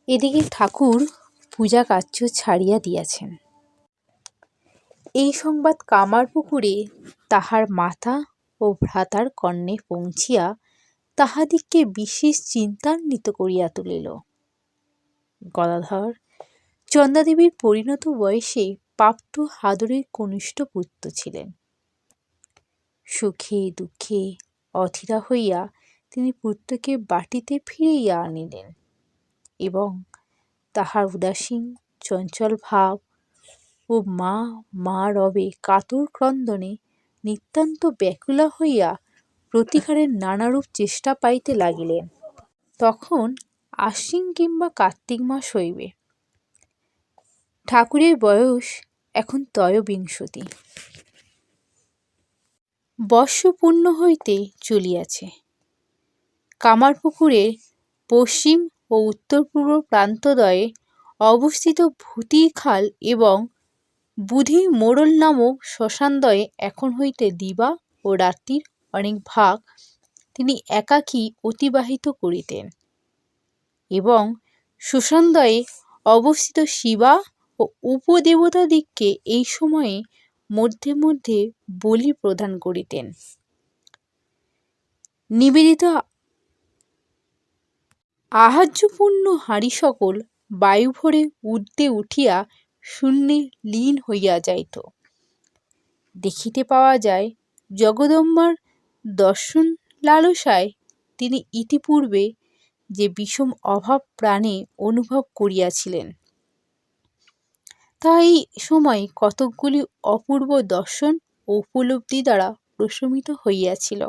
এদিকে ঠাকুর পূজা কার্য ছাড়িয়া দিয়াছেন। এই সংবাদ কামারপুকুরে তাহার মাতা ও ভ্রাতার কর্ণে পৌঁছিয়া তাহাদিগকে বিশেষ চিন্তান্বিত করিয়া তুলিল। গদাধর চন্দ্রাদেবীর পরিণত বয়সে প্রাপ্ত আদরের কনিষ্ঠ পুত্র ছিলেন। সুখে দুঃখে অধীরা হইয়া তিনি পুত্রকে বাটিতে ফিরাইয়া আনিলেন এবং তাহার উদাসীন চঞ্চল ভাব ও মা মা রবে কাতর ক্রন্দনে নিতান্ত ব্যাকুলা হইয়া প্রতিকারের নানারূপ চেষ্টা পাইতে লাগিলেন। তখন আশ্বিন কিংবা কার্তিক মাস হইবে। ঠাকুরের বয়স এখন ত্রয়োবিংশতি। বর্ষ পূর্ণ হইতে চলিয়াছে। কামারপুকুরের পশ্চিম ও উত্তর পূর্ব প্রান্তদ্বয়ে অবস্থিত ভূতির খাল এবং বুধি মোড়ল নামক শ্মশানদ্বয়ে এখন হইতে দিবা ও রাত্রির অনেক ভাগ তিনি একাকী অতিবাহিত করিতেন এবং শ্মশানদ্বয়ে অবস্থিত শিবা ও উপদেবতাদিগকে এই সময়ে মধ্যে মধ্যে বলি প্রদান করিতেন। নিবেদিত আহার্যপূর্ণ হাঁড়ি সকল বায়ুভরে ঊর্ধ্বে উঠিয়া শূন্যে লীন হইয়া যাইত। দেখিতে পাওয়া যায় জগদম্বার দর্শন লালসায় তিনি ইতিপূর্বে যে বিষম অভাব প্রাণে অনুভব করিয়াছিলেন তা এই সময় কতকগুলি অপূর্ব দর্শন ও উপলব্ধি দ্বারা প্রশমিত হইয়াছিল।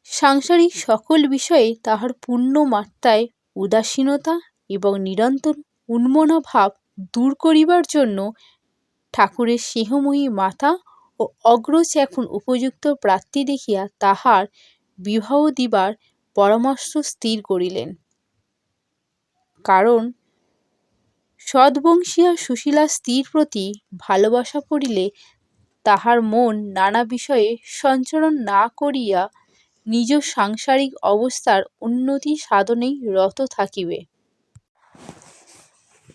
সাংসারিক সকল বিষয়ে তাহার পূর্ণ মাত্রায় উদাসীনতা এবং নিরন্তর উন্মনা ভাব দূর করিবার জন্য ঠাকুরের স্নেহময়ী মাতা ও অগ্রজ এখন উপযুক্ত প্রার্থী দেখিয়া তাহার বিবাহ দিবার পরামর্শ স্থির করিলেন। কারণ সদ্বংশীয়া সুশীলা স্ত্রীর প্রতি ভালোবাসা পড়িলে তাহার মন নানা বিষয়ে সঞ্চরণ না করিয়া নিজ সাংসারিক অবস্থার উন্নতি সাধনেই রত থাকিবে।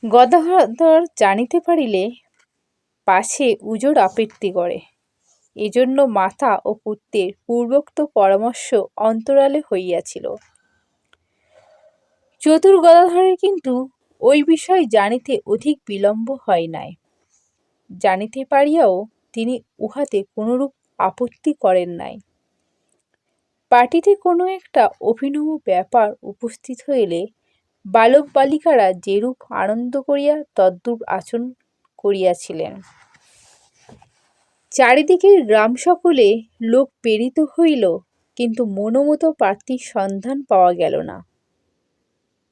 গদাধর জানিতে পারিলে পাছে উজর আপত্তি করে, এজন্য মাতা ও পুত্রের পূর্বোক্ত পরামর্শ অন্তরালে হইয়াছিল। চতুর গদাধরের কিন্তু ঐ বিষয় জানিতে অধিক বিলম্ব হয় নাই। জানিতে পারিয়াও তিনি উহাতে কোনরূপ আপত্তি করেন নাই। পার্টিতে কোনো একটা অভিনব ব্যাপার উপস্থিত হইলে বালক বালিকারা যেরূপ আনন্দ করিয়া তদ্রূপ আচরণ করিয়াছিলেন। চারিদিকের গ্রাম সকলে লোক প্রেরিত হইল, কিন্তু মনোমত প্রার্থীর সন্ধান পাওয়া গেল না।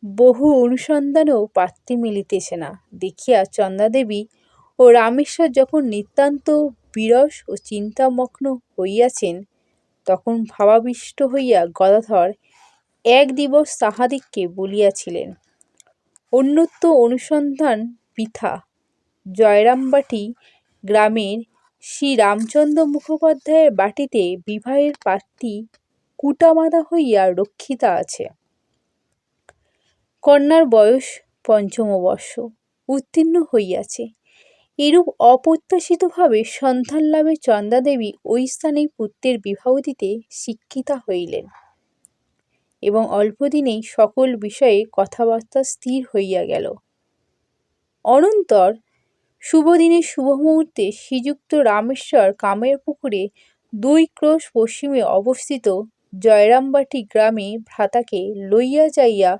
বহু অনুসন্ধানেও প্রার্থী মিলিতেছে না দেখিয়া চন্দ্রাদেবী ও রামেশ্বর যখন নিতান্ত বিরস ও চিন্তামগ্ন হইয়াছেন, তখন ভাবাবিষ্ট হইয়া গদাধর এক দিবস তাহাদিগকে বলিয়াছিলেন, অন্যত্র অনুসন্ধান বৃথা। জয়রামবাটি গ্রামের শ্রীরামচন্দ্র মুখোপাধ্যায়ের বাটীতে বিবাহের প্রার্থী কুটামাদা হইয়া রক্ষিতা আছে। কন্যার বয়স পঞ্চম বর্ষ উত্তীর্ণ হইয়াছে। এরূপ অপ্রত্যাশিতভাবে সন্ধানলাভে চন্দ্রাদেবী ঐ স্থানেই পুত্রের বিবাহ দিতে স্বীকৃতা হইলেন এবং অল্পদিনেই সকল বিষয়ে কথাবার্তা স্থির হইয়া গেল। অনন্তর শুভদিনে শুভমুহূর্তে শ্রীযুক্ত রামেশ্বর কামারপুকুরে 2 ক্রোশ পশ্চিমে অবস্থিত জয়রামবাটি গ্রামে ভ্রাতাকে লইয়া যাইয়া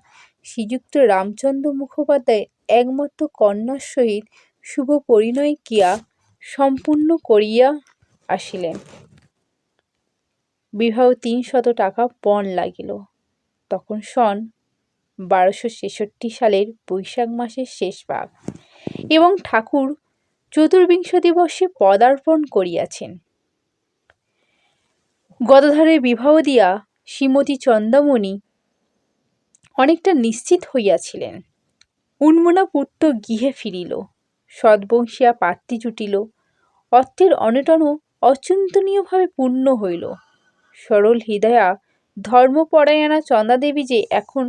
শ্রীযুক্ত রামচন্দ্র মুখোপাধ্যায় একমাত্র কন্যার সহিত শুভ পরিণয় ক্রিয়া সম্পূর্ণ করিয়া আসিলেন। বিবাহ 300 টাকা পণ লাগিল। তখন সন 1266 সালের বৈশাখ মাসের শেষ ভাগ এবং ঠাকুর চতুর্বিংশতি বর্ষে পদার্পণ করিয়াছেন। গদাধরের বিবাহ দিয়া শ্রীমতী চন্দ্রামণি অনেকটা নিশ্চিত হইয়াছিলেন। উন্মনা পুত্র গৃহে ফিরিল, সদ্বংশীয়া প্রার্থী জুটিল, অর্থের অনটনও অচিন্তনীয়ভাবে পূর্ণ হইল। সরল হৃদয়া ধর্মপরায়ণা চন্দ্রাদেবী যে এখন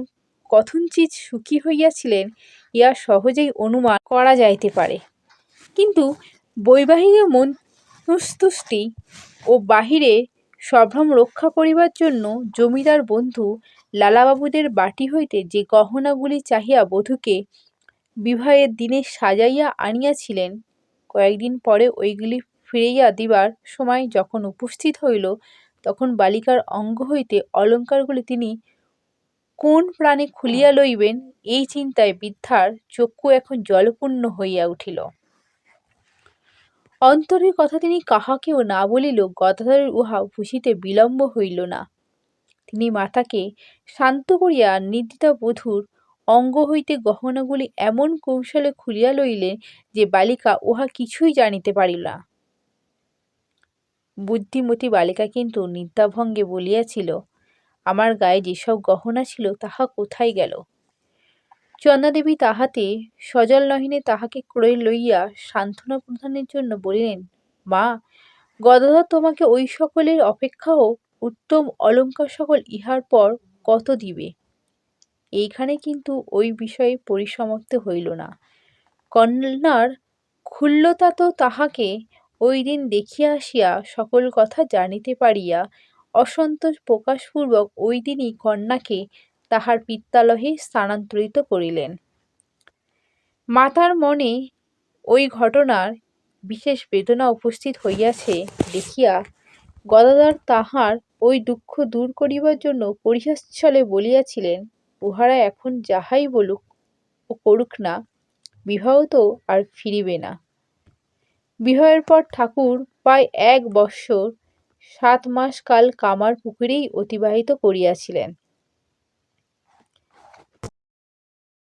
কথঞ্চিৎ সুখী হইয়াছিলেন ইহা সহজেই অনুমান করা যাইতে পারে। কিন্তু বৈবাহিক মনস্তুষ্টি ও বাহিরে সম্ভ্রম রক্ষা করিবার জন্য জমিদার বন্ধু লালাবাবুদের বাটি হইতে যে গহনাগুলি চাহিয়া বধূকে বিবাহের দিনে সাজাইয়া আনিয়াছিলেন, কয়েকদিন পরে ঐগুলি ফিরাইয়া দিবার সময় যখন উপস্থিত হইল, তখন বালিকার অঙ্গ হইতে অলঙ্কারগুলি তিনি কোন প্রাণে খুলিয়া লইবেন, এই চিন্তায় বৃদ্ধার চক্ষু এখন জলপূর্ণ হইয়া উঠিল। অন্তরের কথা তিনি কাহাকেও না বলিলেও গদাধরের উহা বুঝিতে বিলম্ব হইল না। তিনি মাতাকে শান্ত করিয়া নির্দ্বিধা বধূর অঙ্গ হইতে গহনাগুলি এমন কৌশলে খুলিয়া লইলেন যে বালিকা উহা কিছুই জানিতে পারিল না। বুদ্ধিমতী বালিকা কিন্তু নিদ্রাভঙ্গে বলিয়াছিল, আমার গায়ে যেসব গহনা ছিল তাহা কোথায় গেল? চন্দ্রাদেবী তাহাতে সজল নহিনে তাহাকে ক্রয়ে লইয়া সান্ত্বনা প্রদানের জন্য বলিলেন, মা, গদাধর তোমাকে ওই সকলের অপেক্ষাও উত্তম অলঙ্কার সকল ইহার পর কত দিবে। এইখানে কিন্তু ওই বিষয়ে পরিসমাপ্তি হইল না। কন্যার ক্ষুল্লতা তো তাহাকে ওই দিন দেখিয়া আসিয়া সকল কথা জানিতে পারিয়া অসন্তোষ প্রকাশপূর্বক ওই দিনই কন্যাকে তাহার পিত্রালয়ে স্থানান্তরিত করিলেন। মাতার মনে ওই ঘটনার বিশেষ বেদনা উপস্থিত হইয়াছে দেখিয়া গদাধর তাহার ওই দুঃখ দূর করিবার জন্য পরিহাসচ্ছলে বলিয়াছিলেন, উহারা এখন যাহাই বলুক ও করুক না, বিবাহ তো আর ফিরিবে না। বিবাহের পর ঠাকুর প্রায় 1 বৎসর 7 মাস কাল কামার পুকুরেই অতিবাহিত করিয়াছিলেন।